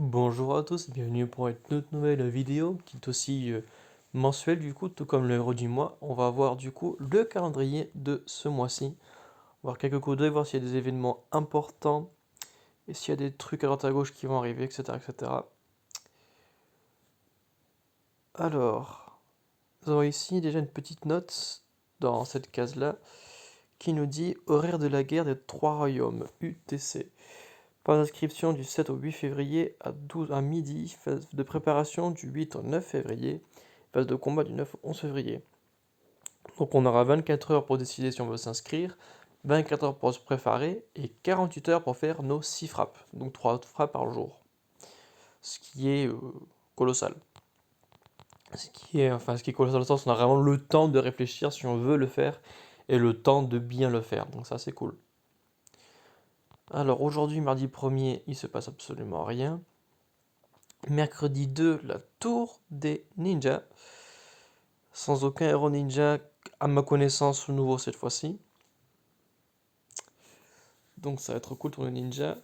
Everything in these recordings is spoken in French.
Bonjour à tous et bienvenue pour une toute nouvelle vidéo qui est aussi mensuelle du coup, tout comme le héros du mois. On va voir du coup le calendrier de ce mois-ci, voir quelques coups d'œil, voir s'il y a des événements importants et s'il y a des trucs à droite à gauche qui vont arriver, etc. etc. Alors, nous avons ici déjà une petite note dans cette case-là qui nous dit horaire de la guerre des trois royaumes, UTC. Phase d'inscription du 7 au 8 février à midi, phase de préparation du 8 au 9 février, phase de combat du 9 au 11 février. Donc on aura 24 heures pour décider si on veut s'inscrire, 24 heures pour se préparer et 48 heures pour faire nos 6 frappes, donc 3 frappes par jour. Ce qui est colossal. Ce qui est colossal dans le sens où on a vraiment le temps de réfléchir si on veut le faire et le temps de bien le faire. Donc ça c'est cool. Alors aujourd'hui, mardi 1er, il se passe absolument rien. Mercredi 2, la tour des ninjas. Sans aucun héros ninja, à ma connaissance, nouveau cette fois-ci. Donc ça va être cool, tour des ninjas.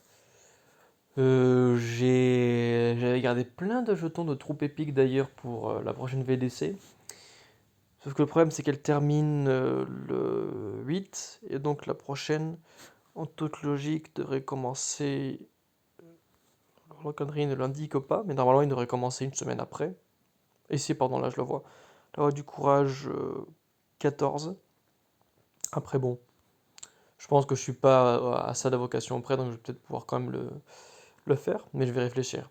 J'avais gardé plein de jetons de troupes épiques d'ailleurs pour la prochaine VDC. Sauf que le problème c'est qu'elle termine le 8. Et donc la prochaine, en toute logique, devrait commencer. Le calendrier ne l'indique pas, mais normalement il devrait commencer une semaine après. Ici, pardon, là je le vois. La voie du courage 14. Après, bon, je pense que je suis pas à ça de vocation près, donc je vais peut-être pouvoir quand même le faire, mais je vais réfléchir.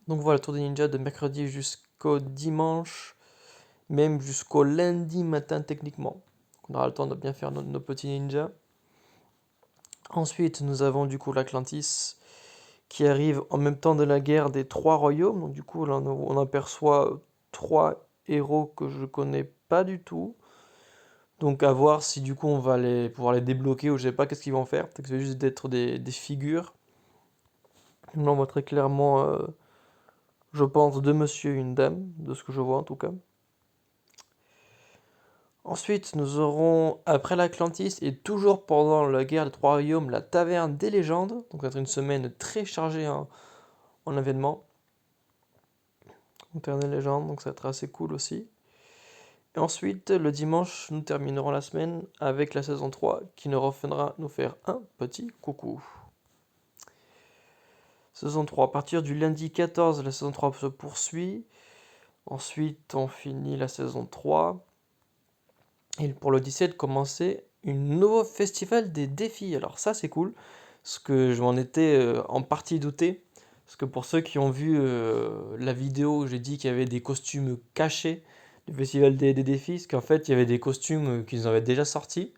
Donc voilà, tour des ninjas de mercredi jusqu'au dimanche, même jusqu'au lundi matin techniquement. Donc on aura le temps de bien faire nos petits ninjas. Ensuite, nous avons du coup l'Atlantis qui arrive en même temps de la guerre des trois royaumes. Donc du coup, là, on aperçoit trois héros que je connais pas du tout. Donc à voir si du coup on va pouvoir les débloquer ou je sais pas qu'est-ce qu'ils vont faire. Peut-être que ça va juste d'être des figures. Là on voit très clairement, je pense, deux monsieur et une dame, de ce que je vois en tout cas. Ensuite nous aurons, après l'Atlantis et toujours pendant la guerre des trois royaumes, la taverne des légendes. Donc ça va être une semaine très chargée en événements. Taverne des légendes, donc ça va être assez cool aussi. Et ensuite, le dimanche, nous terminerons la semaine avec la saison 3 qui nous reviendra nous faire un petit coucou. Saison 3, à partir du lundi 14, la saison 3 se poursuit. Ensuite, on finit la saison 3. Et pour le 17, commencer un nouveau festival des défis. Alors ça, c'est cool, parce que je m'en étais en partie douté. Parce que pour ceux qui ont vu la vidéo où j'ai dit qu'il y avait des costumes cachés du festival des défis, parce qu'en fait, il y avait des costumes qu'ils avaient déjà sortis,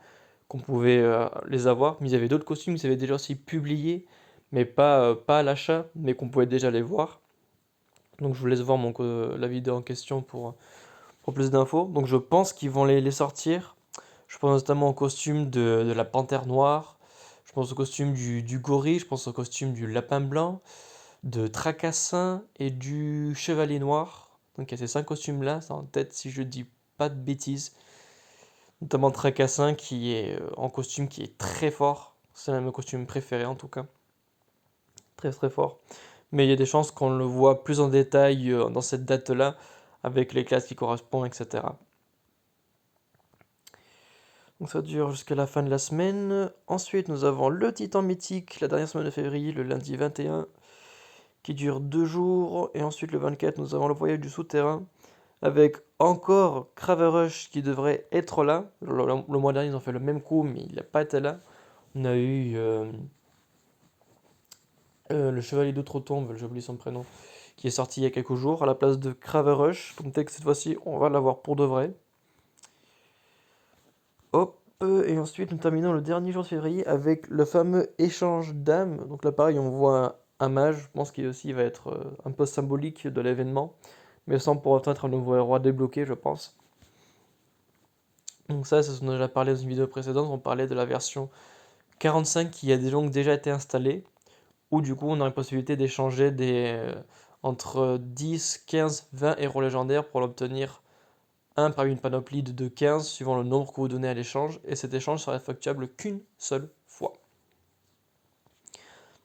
qu'on pouvait les avoir, mais il y avait d'autres costumes qui s'avaient déjà aussi publiés, mais pas à l'achat, mais qu'on pouvait déjà les voir. Donc je vous laisse voir la vidéo en question pour plus d'infos. Donc je pense qu'ils vont les sortir. Je pense notamment au costume de la panthère noire. Je pense au costume du gorille. Je pense au costume du lapin blanc, de Tracassin et du chevalier noir. Donc il y a ces cinq costumes-là, c'est en tête si je dis pas de bêtises. Notamment Tracassin qui est en costume qui est très fort. C'est l'un de mes costumes préférés en tout cas. Très très fort. Mais il y a des chances qu'on le voit plus en détail dans cette date-là, avec les classes qui correspondent, etc. Donc ça dure jusqu'à la fin de la semaine. Ensuite, nous avons le Titan Mythique, la dernière semaine de février, le lundi 21, qui dure 2 jours. Et ensuite, le 24, nous avons le voyage du souterrain, avec encore Craverush qui devrait être là. Le mois dernier, ils ont fait le même coup, mais il n'a pas été là. On a eu le chevalier d'Outre-Tombe, j'ai oublié son prénom, qui est sorti il y a quelques jours à la place de Craverush. Donc peut-être que cette fois-ci, on va l'avoir pour de vrai. Hop, et ensuite nous terminons le dernier jour de février avec le fameux échange d'âmes. Donc là pareil, on voit un mage, je pense qu'il aussi va être un peu symbolique de l'événement, mais sans pour autant être un nouveau roi débloqué, je pense. Donc ça, c'est ce dont on a déjà parlé dans une vidéo précédente, on parlait de la version 45 qui a donc déjà été installée, où du coup on a la possibilité d'échanger entre 10, 15, 20 héros légendaires pour l'obtenir un parmi une panoplie de 15 suivant le nombre que vous donnez à l'échange, et cet échange sera effectuable qu'une seule fois.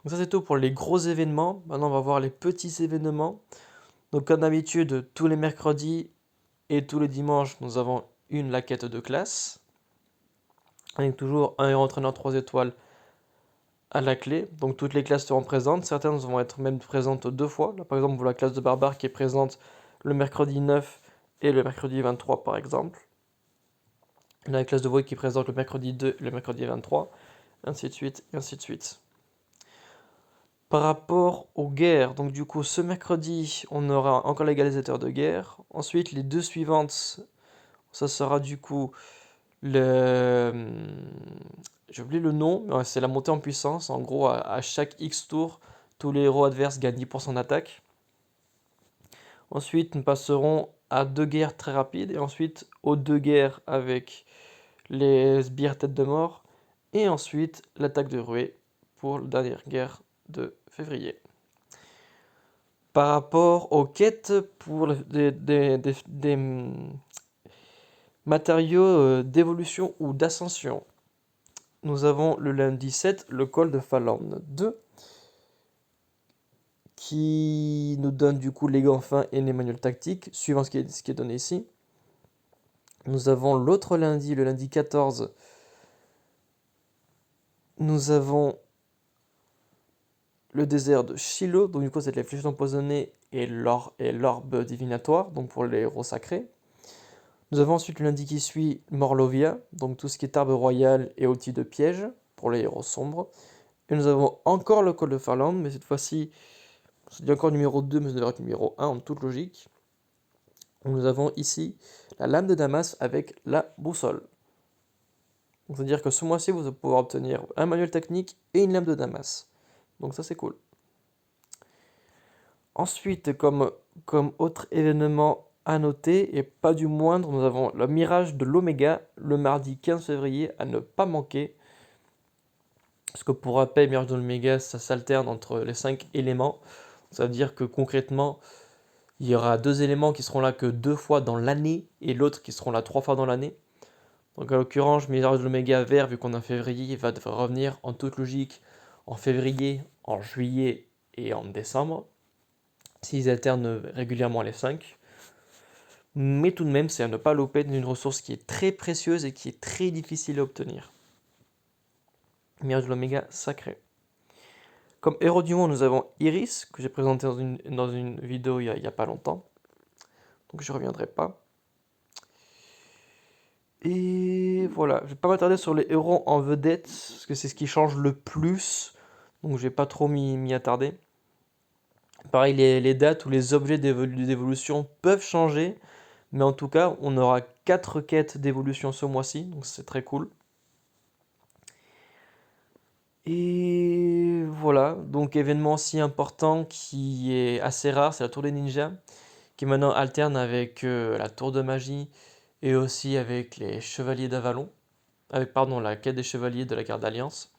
Donc ça c'est tout pour les gros événements. Maintenant on va voir les petits événements. Donc comme d'habitude, tous les mercredis et tous les dimanches, nous avons une laquette de classe. Avec toujours un héros entraîneur 3 étoiles à la clé. Donc toutes les classes seront présentes. Certaines vont être même présentes 2 fois. Là par exemple, vous la classe de barbare qui est présente le mercredi 9 et le mercredi 23 par exemple. La classe de void qui est présente le mercredi 2 et le mercredi 23. Ainsi de suite, et ainsi de suite. Par rapport aux guerres, donc du coup ce mercredi on aura encore l'égalisateur de guerre. Ensuite les deux suivantes, ça sera du coup le... J'ai oublié le nom, mais ouais, c'est la montée en puissance. En gros à chaque X tour, tous les héros adverses gagnent 10% d'attaque. Ensuite nous passerons à 2 guerres très rapides et ensuite aux 2 guerres avec les sbires tête de mort. Et ensuite l'attaque de ruée pour la dernière guerre de février. Par rapport aux quêtes pour des matériaux d'évolution ou d'ascension, nous avons le lundi 7, le col de Falorne 2, qui nous donne du coup les gants fins et les manuels tactiques, suivant ce qui est donné ici. Nous avons l'autre lundi, le lundi 14, nous avons le désert de Shiloh, donc du coup c'est les flèches empoisonnées et l'orbe divinatoire, donc pour les héros sacrés. Nous avons ensuite le lundi qui suit Morlovia, donc tout ce qui est arbre royal et outil de piège pour les héros sombres. Et nous avons encore le col de Farland, mais cette fois-ci, c'est dit encore numéro 2, mais ça devrait être numéro 1 en toute logique. Nous avons ici la lame de Damas avec la boussole. C'est-à-dire que ce mois-ci, vous allez pouvoir obtenir un manuel technique et une lame de Damas. Donc ça, c'est cool. Ensuite, comme autre événement à noter, et pas du moindre, nous avons le Mirage de l'Oméga, le mardi 15 février, à ne pas manquer. Parce que pour rappel, Mirage de l'Oméga, ça s'alterne entre les 5 éléments. Ça veut dire que concrètement, il y aura 2 éléments qui seront là que 2 fois dans l'année, et l'autre qui seront là 3 fois dans l'année. Donc à l'occurrence, Mirage de l'Oméga vert, vu qu'on est en février, il va devoir revenir en toute logique en février, en juillet et en décembre. S'ils alternent régulièrement les 5. Mais tout de même, c'est à ne pas louper d'une ressource qui est très précieuse et qui est très difficile à obtenir. Mirage de l'Oméga sacré. Comme héros du monde, nous avons Iris, que j'ai présenté dans une vidéo il y a pas longtemps. Donc je ne reviendrai pas. Et voilà, je vais pas m'attarder sur les héros en vedette, parce que c'est ce qui change le plus. Donc je vais pas trop m'y attarder. Pareil, les dates ou les objets d'évolution peuvent changer. Mais en tout cas, on aura 4 quêtes d'évolution ce mois-ci, donc c'est très cool. Et voilà, donc événement si important qui est assez rare, c'est la Tour des Ninjas, qui maintenant alterne avec la Tour de Magie et aussi avec les Chevaliers d'Avalon, avec pardon, la quête des Chevaliers de la Garde d'Alliance.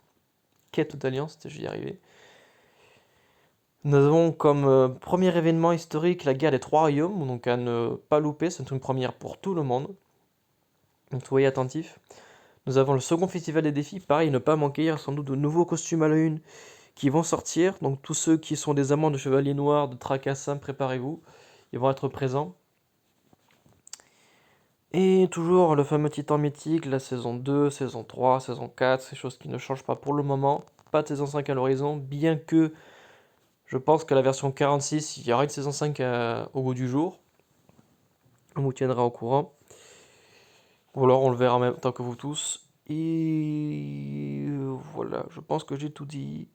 Quête d'Alliance, je vais y arriver. Nous avons comme premier événement historique la guerre des Trois Royaumes, donc à ne pas louper, c'est une première pour tout le monde. Donc soyez attentifs. Nous avons le second festival des défis, pareil, ne pas manquer, il y a sans doute de nouveaux costumes à la une qui vont sortir, donc tous ceux qui sont des amants de Chevalier Noir, de Tracassin, préparez-vous, ils vont être présents. Et toujours le fameux Titan mythique, la saison 2, saison 3, saison 4, ces choses qui ne changent pas pour le moment, pas de saison 5 à l'horizon, bien que je pense que la version 46, il y aura une saison 5 au bout du jour, on vous tiendra au courant. Ou alors on le verra en même temps que vous tous. Et voilà, je pense que j'ai tout dit.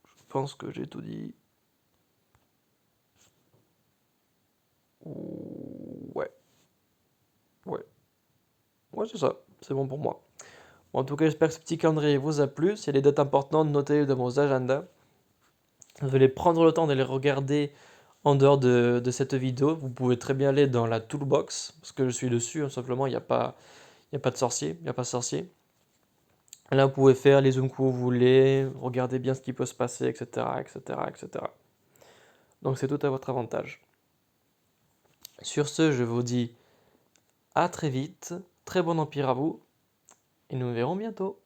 Je pense que j'ai tout dit. Ouais, ouais, ouais, c'est ça. C'est bon pour moi. Bon, en tout cas, j'espère que ce petit calendrier vous a plu. S'il y a des dates importantes, notez-les dans vos agendas. Vous allez prendre le temps de les regarder en dehors de cette vidéo. Vous pouvez très bien aller dans la toolbox, parce que je suis dessus, hein, simplement, il y a pas de sorcier, il n'y a pas de sorcier. Là, vous pouvez faire les zooms que vous voulez, regardez bien ce qui peut se passer, etc., etc., etc. Donc c'est tout à votre avantage. Sur ce, je vous dis à très vite, très bon empire à vous, et nous nous verrons bientôt.